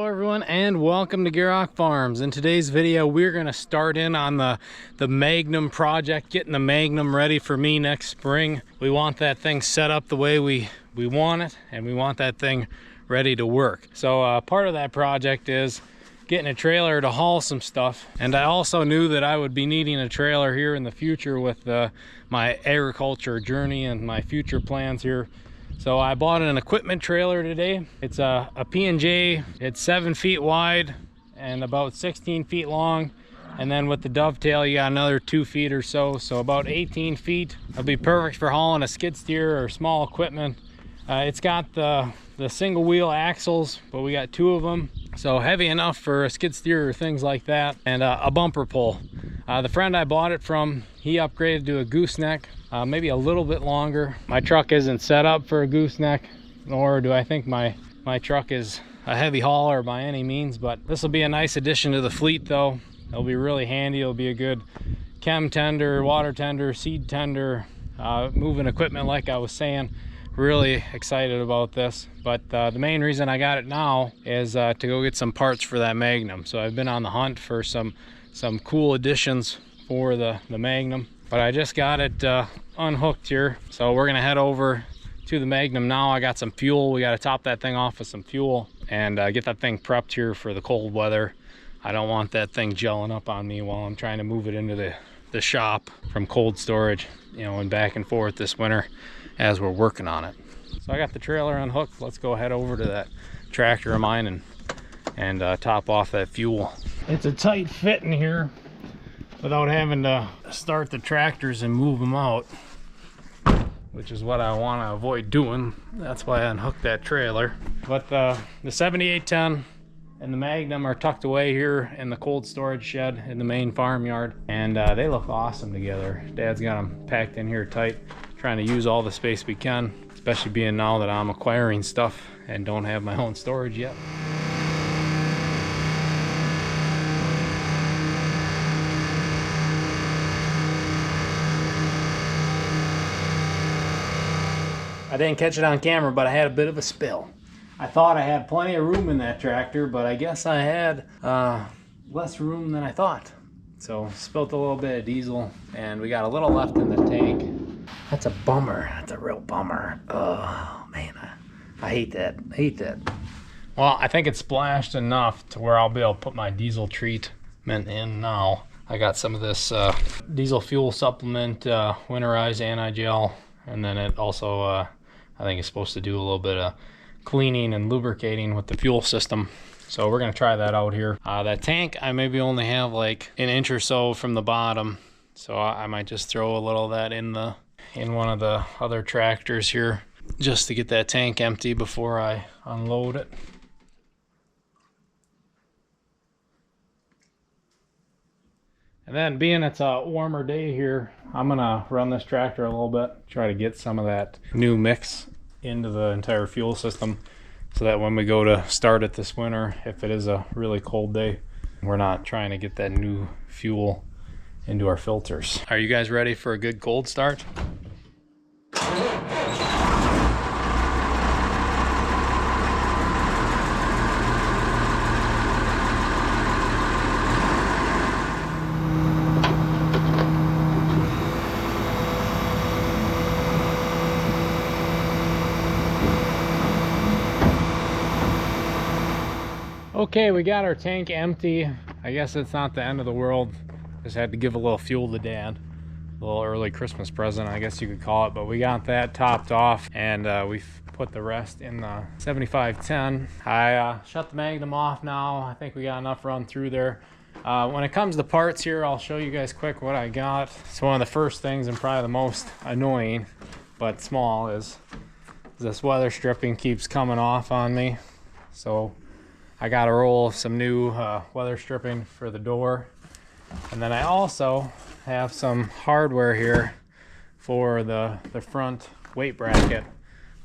everyone, and welcome to Gierok Farms. In today's video, we're going to start in on the Magnum project, getting the Magnum ready for me next spring. We want that thing set up the way we want it, and we want that thing ready to work. So part of that project is getting a trailer to haul some stuff. And I also knew that I would be needing a trailer here in the future with my agriculture journey and my future plans here. So I bought an equipment trailer today. It's a P&J. It's 7 feet wide and about 16 feet long. And then with the dovetail, you got another 2 feet or so. So about 18 feet. It'll be perfect for hauling a skid steer or small equipment. It's got the single wheel axles, but we got 2 of them. So heavy enough for a skid steer or things like that. And a bumper pull. The friend I bought it from, he upgraded to a gooseneck, maybe a little bit longer. My truck isn't set up for a gooseneck, nor do I think my truck is a heavy hauler by any means, but this will be a nice addition to the fleet though. It'll be really handy. It'll be a good chem tender, water tender, seed tender, moving equipment like I was saying. Really excited about this, but the main reason I got it now is to go get some parts for that Magnum. So I've been on the hunt for some cool additions for the Magnum, but I just got it unhooked here. So we're gonna head over to the Magnum now. I got some fuel. We got to top that thing off with some fuel and get that thing prepped here for the cold weather. I don't want that thing gelling up on me while I'm trying to move it into the shop from cold storage, you know, and back and forth this winter as we're working on it. So I got the trailer unhooked. Let's go head over to that tractor of mine and top off that fuel. It's a tight fit in here without having to start the tractors and move them out, which is what I want to avoid doing. That's why I unhooked that trailer. But the 7810 and the Magnum are tucked away here in the cold storage shed in the main farmyard, and they look awesome together. Dad's got them packed in here tight, trying to use all the space we can, especially being now that I'm acquiring stuff and don't have my own storage yet. I didn't catch it on camera, but I had a bit of a spill. I thought I had plenty of room in that tractor, but I guess I had less room than I thought. So spilled a little bit of diesel, and we got a little left in the tank. That's a bummer. That's a real bummer. Oh man, I hate that. I hate that. Well, I think it's splashed enough to where I'll be able to put my diesel treatment in now. I got some of this diesel fuel supplement, winterized anti-gel, and then it also, I think it's supposed to do a little bit of cleaning and lubricating with the fuel system. So we're gonna try that out here. That tank, I maybe only have like an inch or so from the bottom. So I might just throw a little of that in one of the other tractors here just to get that tank empty before I unload it. And then being it's a warmer day here, I'm gonna run this tractor a little bit, try to get some of that new mix into the entire fuel system so that when we go to start it this winter, if it is a really cold day, we're not trying to get that new fuel into our filters. Are you guys ready for a good cold start? Okay, we got our tank empty. I guess it's not the end of the world. Just had to give a little fuel to Dad. A little early Christmas present, I guess you could call it. But we got that topped off, and we've put the rest in the 7510. I shut the Magnum off now. I think we got enough run through there. When it comes to parts here, I'll show you guys quick what I got. So one of the first things, and probably the most annoying, but small, is this weather stripping keeps coming off on me. So I got a roll of some new weather stripping for the door. And then I also have some hardware here for the front weight bracket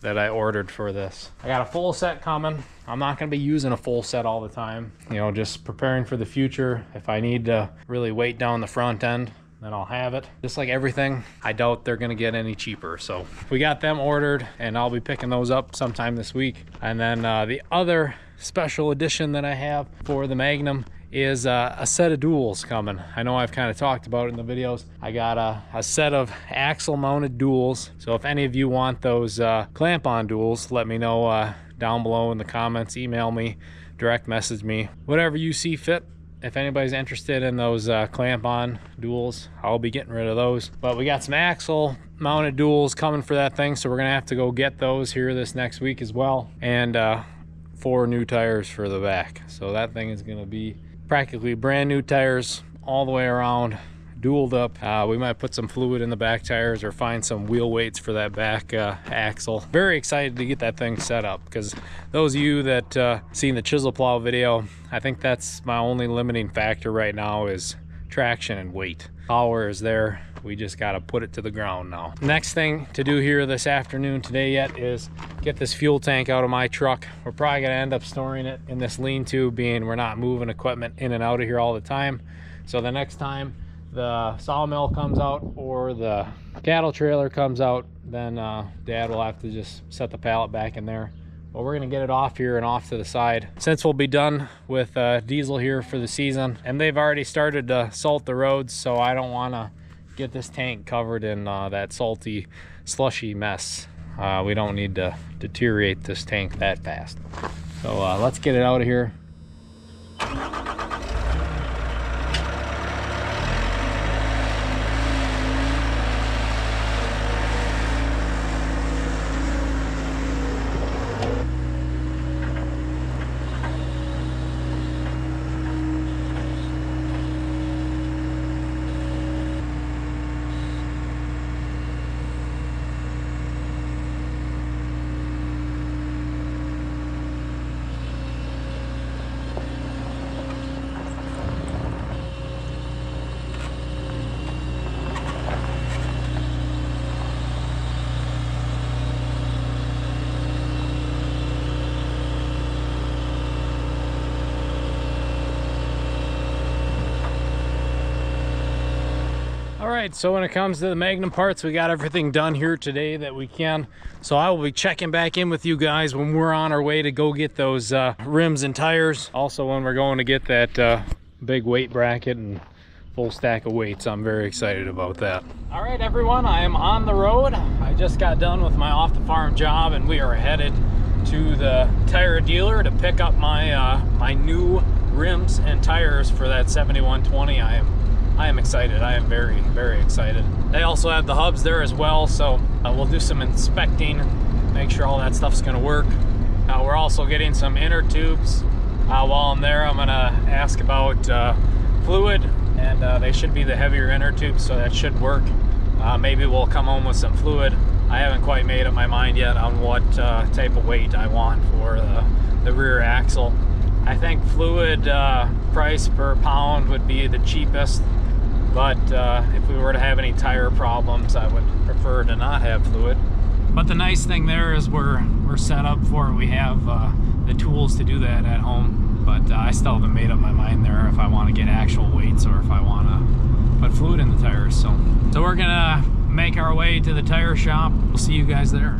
that I ordered for this. I got a full set coming. I'm not gonna be using a full set all the time. You know, just preparing for the future. If I need to really weight down the front end, then I'll have it. Just like everything, I doubt they're gonna get any cheaper. So we got them ordered, and I'll be picking those up sometime this week. And then the other special edition that I have for the Magnum is a set of duals coming. I know I've kind of talked about it in the videos. I got a set of axle mounted duals. So if any of you want those clamp-on duals, let me know down below in the comments. Email me, direct message me, whatever you see fit. If anybody's interested in those clamp-on duals, I'll be getting rid of those. But we got some axle mounted duals coming for that thing, so we're gonna have to go get those here this next week as well. And 4 new tires for the back. So that thing is gonna be practically brand new tires all the way around, dualed up. We might put some fluid in the back tires or find some wheel weights for that back axle. Very excited to get that thing set up, because those of you that seen the chisel plow video, I think that's my only limiting factor right now is traction and weight. Power is there, we just got to put it to the ground now. Next thing to do here this afternoon today yet is get this fuel tank out of my truck. We're probably going to end up storing it in this lean-to, being we're not moving equipment in and out of here all the time. So the next time the sawmill comes out or the cattle trailer comes out, then Dad will have to just set the pallet back in there. But we're gonna get it off here and off to the side, since we'll be done with diesel here for the season, and they've already started to salt the roads, so I don't want to get this tank covered in that salty, slushy mess. We don't need to deteriorate this tank that fast. So let's get it out of here. Alright, so when it comes to the Magnum parts, we got everything done here today that we can. So I will be checking back in with you guys when we're on our way to go get those rims and tires. Also when we're going to get that big weight bracket and full stack of weights. I'm very excited about that. Alright everyone, I am on the road. I just got done with my off the farm job and we are headed to the tire dealer to pick up my my new rims and tires for that 7120. I am excited. I am very, very excited. They also have the hubs there as well, so we'll do some inspecting, make sure all that stuff's gonna work. We're also getting some inner tubes. While I'm there, I'm gonna ask about fluid, and they should be the heavier inner tubes, so that should work. Maybe we'll come home with some fluid. I haven't quite made up my mind yet on what type of weight I want for the rear axle. I think fluid price per pound would be the cheapest, but if we were to have any tire problems, I would prefer to not have fluid. But the nice thing there is we're set up for it. We have the tools to do that at home, but I still haven't made up my mind there if I want to get actual weights or if I want to put fluid in the tires. So we're gonna make our way to the tire shop. We'll see you guys there.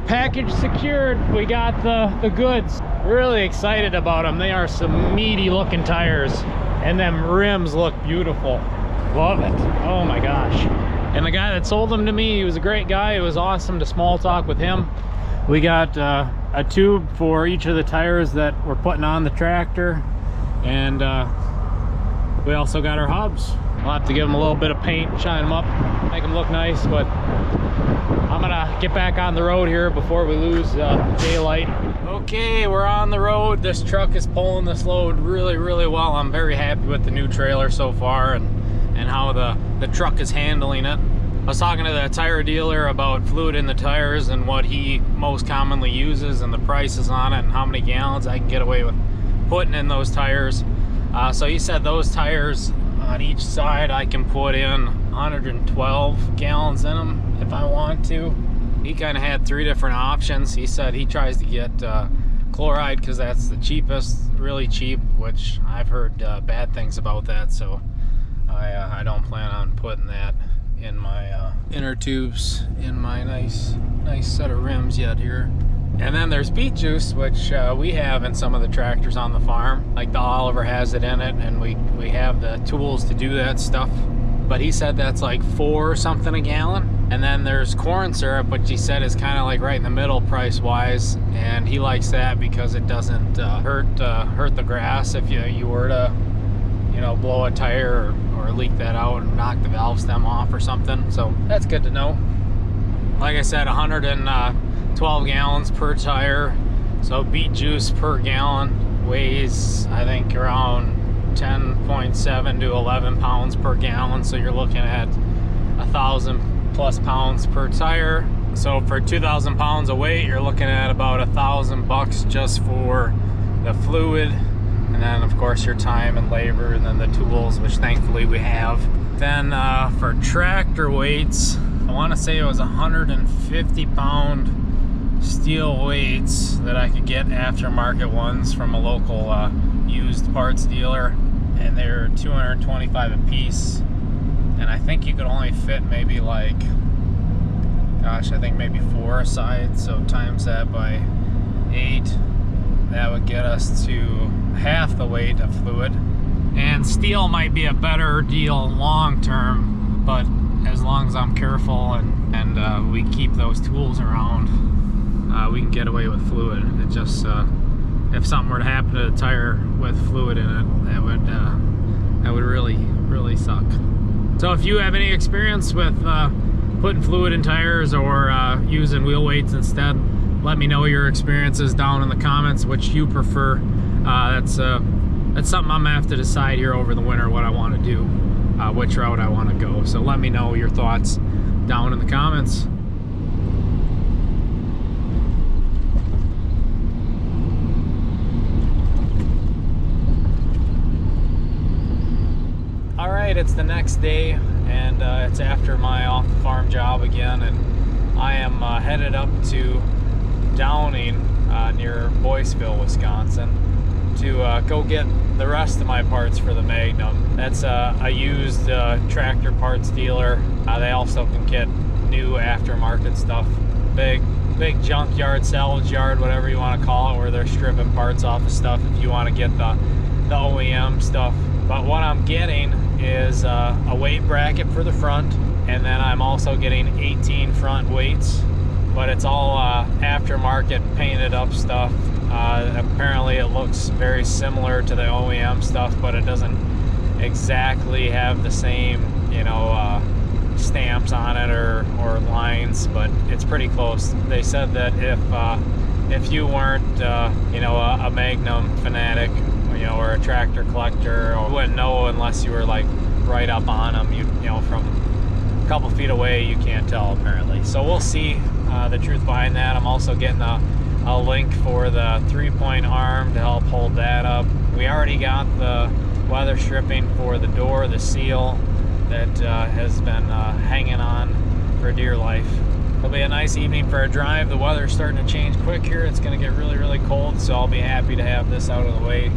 package secured. We got the goods. Really excited about them. They are some meaty looking tires, and them rims look beautiful. Love it. Oh my gosh. And the guy that sold them to me, he was a great guy. It was awesome to small talk with him. We got a tube for each of the tires that we're putting on the tractor, and we also got our hubs. We'll have to give them a little bit of paint, shine them up, make them look nice, but I'm gonna get back on the road here before we lose daylight. Okay, we're on the road. This truck is pulling this load really, really well. I'm very happy with the new trailer so far and how the truck is handling it. I was talking to the tire dealer about fluid in the tires and what he most commonly uses and the prices on it and how many gallons I can get away with putting in those tires. So he said those tires on each side I can put in 112 gallons in them if I want to. He kind of had 3 different options. He said he tries to get chloride because that's the cheapest, really cheap, which I've heard bad things about that, so I don't plan on putting that in my inner tubes in my nice set of rims yet here. And then there's beet juice, which we have in some of the tractors on the farm. Like the Oliver has it in it, and we have the tools to do that stuff. But he said that's like 4 something a gallon. And then there's corn syrup, which he said is kind of like right in the middle price wise, and he likes that because it doesn't hurt the grass if you were to, you know, blow a tire or leak that out and knock the valve stem off or something. So that's good to know. Like I said, 112 gallons per tire. So beet juice per gallon weighs, I think, around 10.7 to 11 pounds per gallon. So you're looking at 1,000 plus pounds per tire. So for 2,000 pounds of weight, you're looking at about $1,000 just for the fluid. And then of course your time and labor, and then the tools, which thankfully we have. Then for tractor weights, I want to say it was 150 pound steel weights that I could get aftermarket ones from a local used parts dealer, and they're 225 a piece. And I think you could only fit maybe like, gosh, I think maybe 4 a side, so times that by 8, that would get us to half the weight of fluid. And steel might be a better deal long term, but as long as I'm careful and we keep those tools around, we can get away with fluid. It just if something were to happen to the tire with fluid in it, that would really suck. So if you have any experience with putting fluid in tires or using wheel weights instead, let me know your experiences down in the comments, which you prefer. That's something I'm gonna have to decide here over the winter what I want to do, which route I want to go. So let me know your thoughts down in the comments. All right, it's the next day, and it's after my off-the-farm job again, and I am headed up to Downing near Boyceville, Wisconsin, to go get the rest of my parts for the Magnum. That's a used tractor parts dealer. They also can get new aftermarket stuff. Big junkyard, salvage yard, whatever you want to call it, where they're stripping parts off of stuff if you want to get the OEM stuff. But what I'm getting is a weight bracket for the front, and then I'm also getting 18 front weights, but it's all aftermarket painted up stuff. Apparently it looks very similar to the OEM stuff, but it doesn't exactly have the same, you know, stamps on it or lines, but it's pretty close. They said that if you weren't you know, a Magnum fanatic, you know, or a tractor collector, or you wouldn't know unless you were like right up on them. You know, from a couple feet away you can't tell apparently. So we'll see the truth behind that. I'm also getting a link for the 3-point arm to help hold that up. We already got the weather stripping for the door, the seal that has been hanging on for dear life. It'll be a nice evening for a drive. The weather's starting to change quick here. It's going to get really cold, so I'll be happy to have this out of the way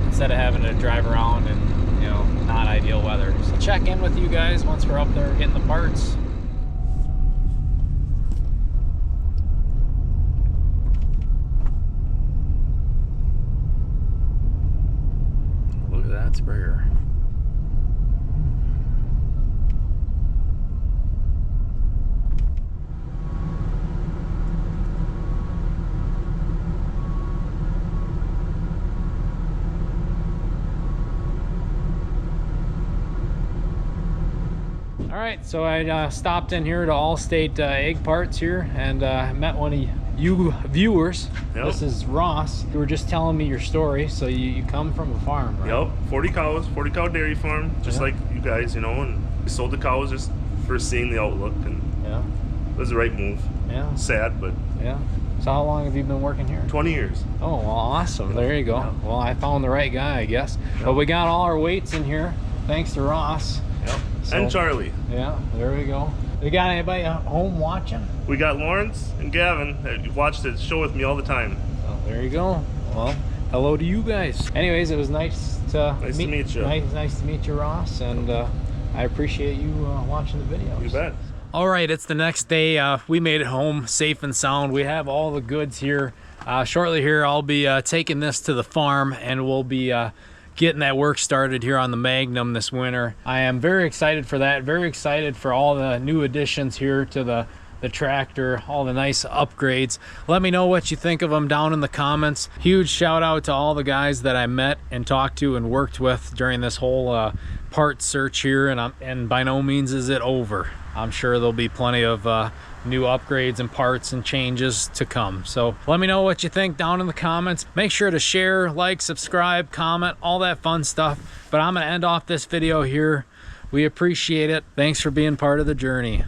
instead of having to drive around in, you know, not ideal weather. So check in with you guys once we're up there getting the parts. that sprayer. All right, so I stopped in here to Allstate Egg Parts here and met one of you viewers. Yep. This is Ross. You were just telling me your story. So you come from a farm, right? Yep, 40 cows, 40 cow dairy farm, just like you guys, you know, and we sold the cows just for seeing the outlook, and it was the right move. Yeah. Sad, but. Yeah. So how long have you been working here? 20 years. Oh, well, awesome. There you go. Yeah. Well, I found the right guy, I guess. Yep. But we got all our weights in here, thanks to Ross. Yep. So, and Charlie. Yeah, there we go. We got anybody at home watching? We got Lawrence and Gavin that watch the show with me all the time. Oh, there you go. Well, hello to you guys. Anyways, it was nice to meet you. Nice to meet you, Ross, and I appreciate you watching the videos. You bet. All right, it's the next day. We made it home safe and sound. We have all the goods here. Shortly here, I'll be taking this to the farm, and we'll be getting that work started here on the Magnum this winter. I am very excited for that, very excited for all the new additions here to the tractor, all the nice upgrades. Let me know what you think of them down in the comments. Huge shout out to all the guys that I met and talked to and worked with during this whole part search here, and by no means is it over. I'm sure there'll be plenty of new upgrades and parts and changes to come. So let me know what you think down in the comments. Make sure to share, like, subscribe, comment, all that fun stuff. But I'm gonna end off this video here. We appreciate it. Thanks for being part of the journey.